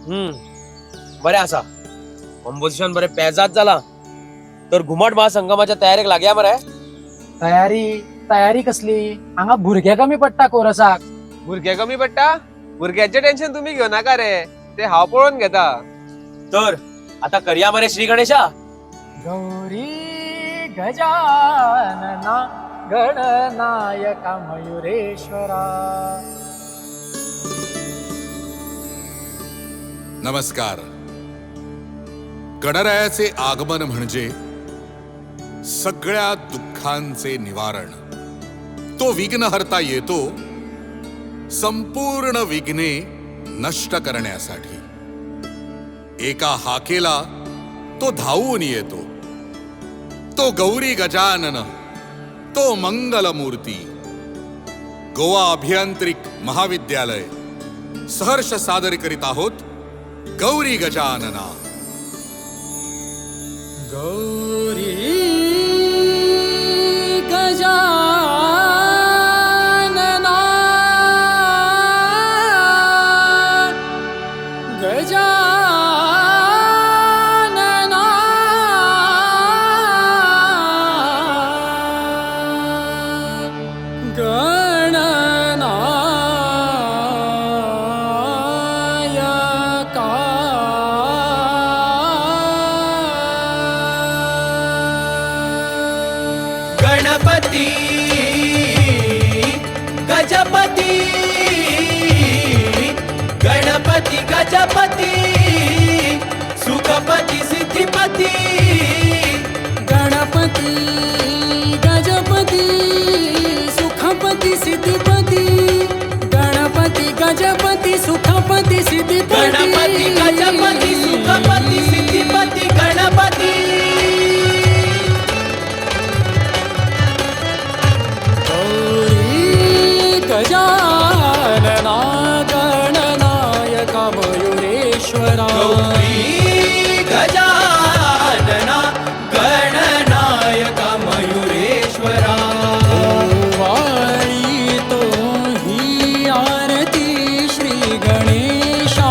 बरे आसा कंपोजिशन बरे पेजात जाला तर घुमट महासंगमाच्या तयारीक लाग्या मरे. तयारी कसली हांगा भुरगे कमी पडटा कोरसाक. भुरगे कमी पडटा. भुरग्याचे टेन्शन तुम्ही घेऊ नका रे, ते हांव पळोवन घेता. तर आता करया मरे श्री गणेशा. गौरी गजानना गणनायका मयुरेश्वरा. नमस्कार. गणरायाचे आगमन म्हणजे सगळ्या दुःखांचे निवारण. तो विघ्नहर्ता येतो संपूर्ण विघ्ने नष्ट करण्यासाठी. एका हाकेला तो धावून येतो. तो गौरी गजानन, तो मंगलमूर्ती. गोवा अभियांत्रिक महाविद्यालय सहर्ष सादर करीत आहोत गौरी गजानना. गौरी गजानना गजानना गणपती गजपती गणपती गजपती सुखपती सिद्धिपती. गणपती गजपती सुखपती सिद्धिपती. गणपती गजपती सुखपती सिद्धिपती. गणपती गजपती सुखपती सिद्धिपती गणपती. गजानना गणनायका मयुरेश्वरा. गौरी गजानना गणनायका मयुरेश्वरा. वाळी तो ही आरती श्री गणेशा.